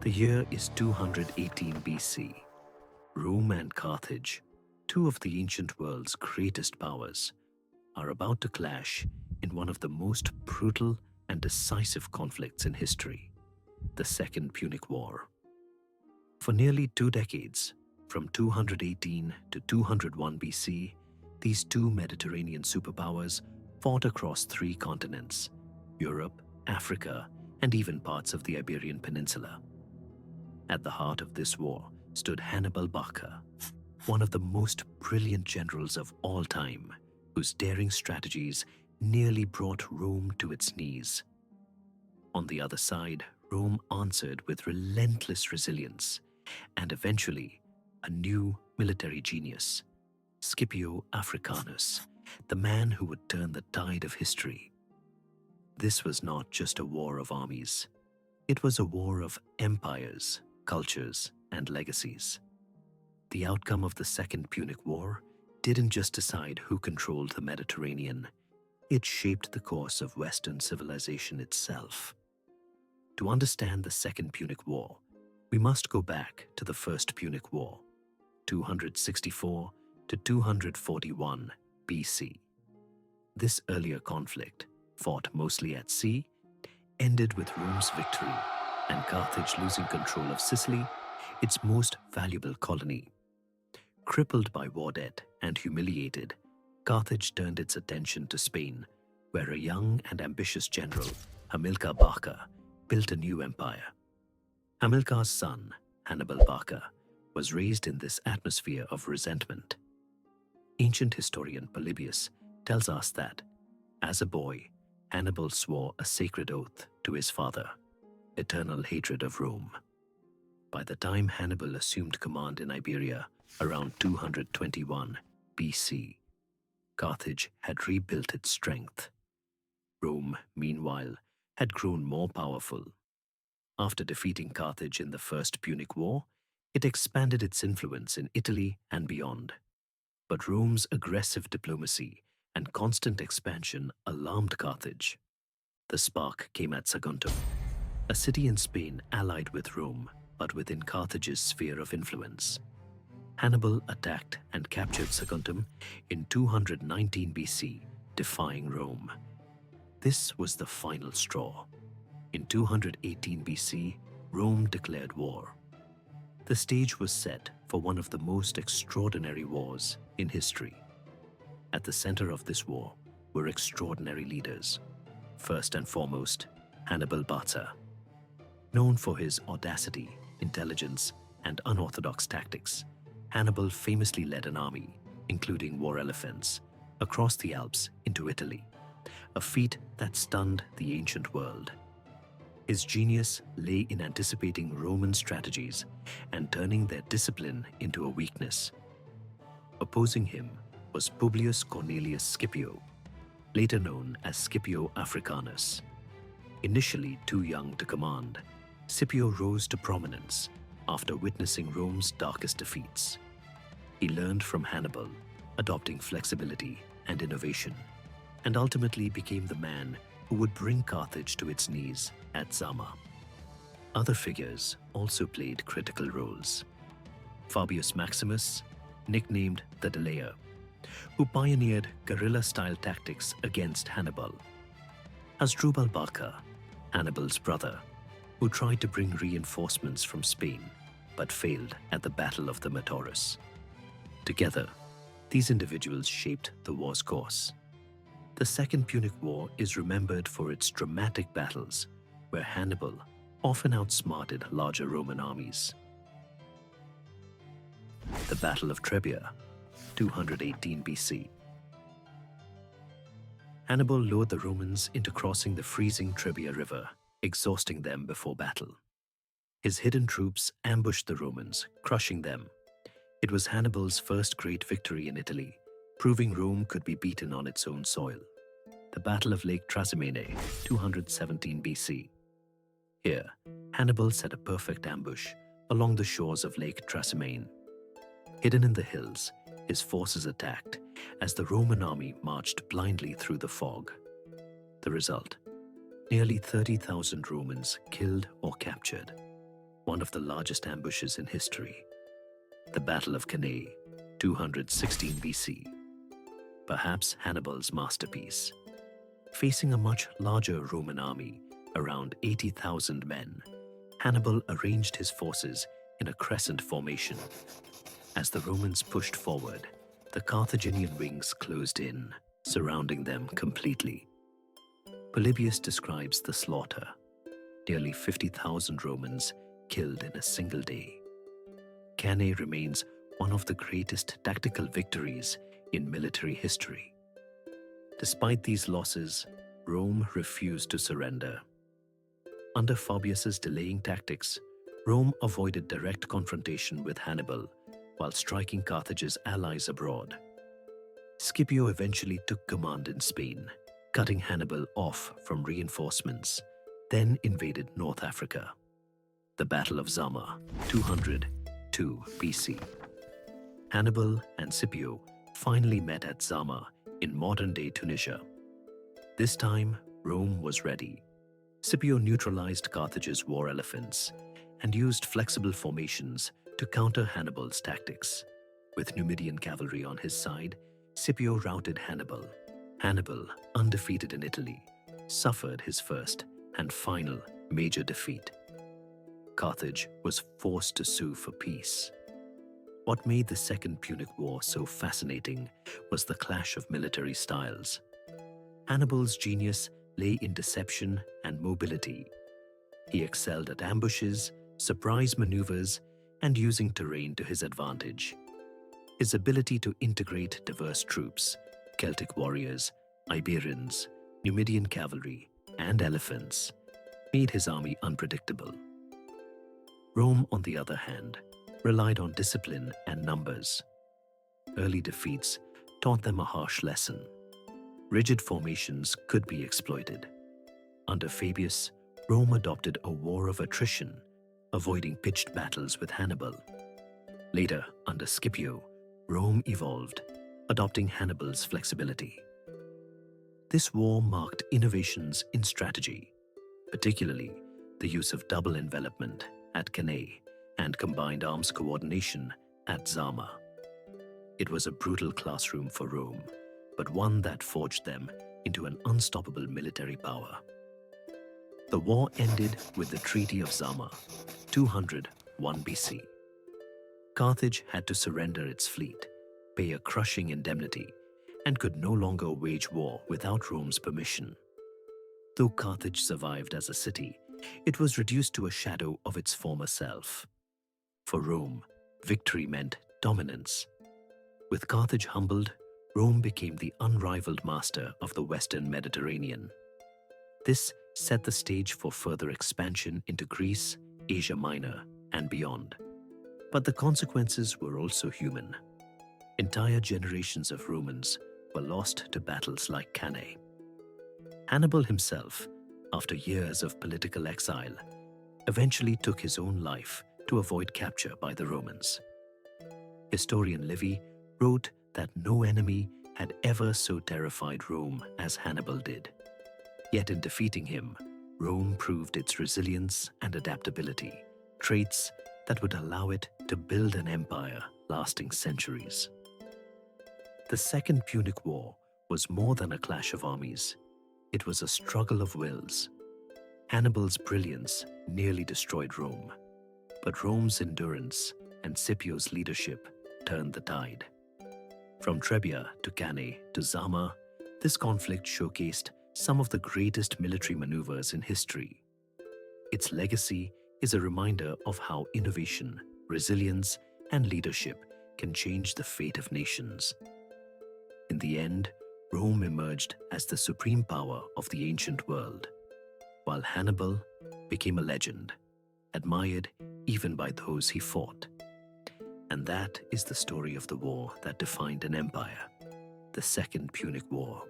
The year is 218 BC. Rome and Carthage, two of the ancient world's greatest powers, are about to clash in one of the most brutal and decisive conflicts in history, the Second Punic War. For nearly 2 decades, from 218 to 201 BC, these two Mediterranean superpowers fought across 3 continents: Europe, Africa, and even parts of the Iberian Peninsula. At the heart of this war stood Hannibal Barca, one of the most brilliant generals of all time, whose daring strategies nearly brought Rome to its knees. On the other side, Rome answered with relentless resilience and eventually a new military genius, Scipio Africanus, the man who would turn the tide of history. This was not just a war of armies. It was a war of empires, cultures, and legacies. The outcome of the Second Punic War didn't just decide who controlled the Mediterranean, it shaped the course of Western civilization itself. To understand the Second Punic War, we must go back to the First Punic War, 264 to 241 BC. This earlier conflict, fought mostly at sea, ended with Rome's victory and Carthage losing control of Sicily, its most valuable colony. Crippled by war debt and humiliated, Carthage turned its attention to Spain, where a young and ambitious general, Hamilcar Barca, built a new empire. Hamilcar's son, Hannibal Barca, was raised in this atmosphere of resentment. Ancient historian Polybius tells us that, as a boy, Hannibal swore a sacred oath to his father: eternal hatred of Rome. By the time Hannibal assumed command in Iberia around 221 BC, Carthage had rebuilt its strength. Rome, meanwhile, had grown more powerful. After defeating Carthage in the First Punic War, it expanded its influence in Italy and beyond. But Rome's aggressive diplomacy and constant expansion alarmed Carthage. The spark came at Saguntum, a city in Spain allied with Rome, but within Carthage's sphere of influence. Hannibal attacked and captured Saguntum in 219 BC, defying Rome. This was the final straw. In 218 BC, Rome declared war. The stage was set for one of the most extraordinary wars in history. At the center of this war were extraordinary leaders. First and foremost, Hannibal Barca. Known for his audacity, intelligence, and unorthodox tactics, Hannibal famously led an army, including war elephants, across the Alps into Italy, a feat that stunned the ancient world. His genius lay in anticipating Roman strategies and turning their discipline into a weakness. Opposing him was Publius Cornelius Scipio, later known as Scipio Africanus. Initially too young to command, Scipio rose to prominence after witnessing Rome's darkest defeats. He learned from Hannibal, adopting flexibility and innovation, and ultimately became the man who would bring Carthage to its knees at Zama. Other figures also played critical roles. Fabius Maximus, nicknamed the Delayer, who pioneered guerrilla-style tactics against Hannibal. Hasdrubal Barca, Hannibal's brother, who tried to bring reinforcements from Spain but failed at the Battle of the Metaurus. Together, these individuals shaped the war's course. The Second Punic War is remembered for its dramatic battles, where Hannibal often outsmarted larger Roman armies. The Battle of Trebia, 218 BC. Hannibal lured the Romans into crossing the freezing Trebia River, exhausting them before battle. His hidden troops ambushed the Romans, crushing them. It was Hannibal's first great victory in Italy, proving Rome could be beaten on its own soil. The Battle of Lake Trasimene, 217 BC. Here, Hannibal set a perfect ambush along the shores of Lake Trasimene. Hidden in the hills, his forces attacked as the Roman army marched blindly through the fog. The result: nearly 30,000 Romans killed or captured. one of the largest ambushes in history. The Battle of Cannae, 216 BC. Perhaps Hannibal's masterpiece. Facing a much larger Roman army, around 80,000 men, Hannibal arranged his forces in a crescent formation. As the Romans pushed forward, the Carthaginian wings closed in, surrounding them completely. Polybius describes the slaughter: nearly 50,000 Romans killed in a single day. Cannae remains one of the greatest tactical victories in military history. Despite these losses, Rome refused to surrender. Under Fabius's delaying tactics, Rome avoided direct confrontation with Hannibal while striking Carthage's allies abroad. Scipio eventually took command in Spain, cutting Hannibal off from reinforcements, then invaded North Africa. The Battle of Zama, 202 BC. Hannibal and Scipio finally met at Zama in modern-day Tunisia. This time, Rome was ready. Scipio neutralized Carthage's war elephants and used flexible formations to counter Hannibal's tactics. With Numidian cavalry on his side, Scipio routed Hannibal. Hannibal, undefeated in Italy, suffered his first and final major defeat. Carthage was forced to sue for peace. What made the Second Punic War so fascinating was the clash of military styles. Hannibal's genius lay in deception and mobility. He excelled at ambushes, surprise maneuvers, and using terrain to his advantage. His ability to integrate diverse troops, Celtic warriors, Iberians, Numidian cavalry, and elephants, made his army unpredictable. Rome, on the other hand, relied on discipline and numbers. Early defeats taught them a harsh lesson. Rigid formations could be exploited. Under Fabius, Rome adopted a war of attrition, avoiding pitched battles with Hannibal. Later, under Scipio, Rome evolved, adopting Hannibal's flexibility. This war marked innovations in strategy, particularly the use of double envelopment at Cannae and combined arms coordination at Zama. It was a brutal classroom for Rome, but one that forged them into an unstoppable military power. The war ended with the Treaty of Zama, 201 BC. Carthage had to surrender its fleet, pay a crushing indemnity, and could no longer wage war without Rome's permission. Though Carthage survived as a city, it was reduced to a shadow of its former self. For Rome, victory meant dominance. With Carthage humbled, Rome became the unrivaled master of the Western Mediterranean. This set the stage for further expansion into Greece, Asia Minor, and beyond. But the consequences were also human. Entire generations of Romans were lost to battles like Cannae. Hannibal himself, after years of political exile, eventually took his own life to avoid capture by the Romans. Historian Livy wrote that no enemy had ever so terrified Rome as Hannibal did. Yet in defeating him, Rome proved its resilience and adaptability, traits that would allow it to build an empire lasting centuries. The Second Punic War was more than a clash of armies. It was a struggle of wills. Hannibal's brilliance nearly destroyed Rome, but Rome's endurance and Scipio's leadership turned the tide. From Trebia to Cannae to Zama, this conflict showcased some of the greatest military maneuvers in history. Its legacy is a reminder of how innovation, resilience, and leadership can change the fate of nations. In the end, Rome emerged as the supreme power of the ancient world, while Hannibal became a legend, admired even by those he fought. And that is the story of the war that defined an empire, the Second Punic War.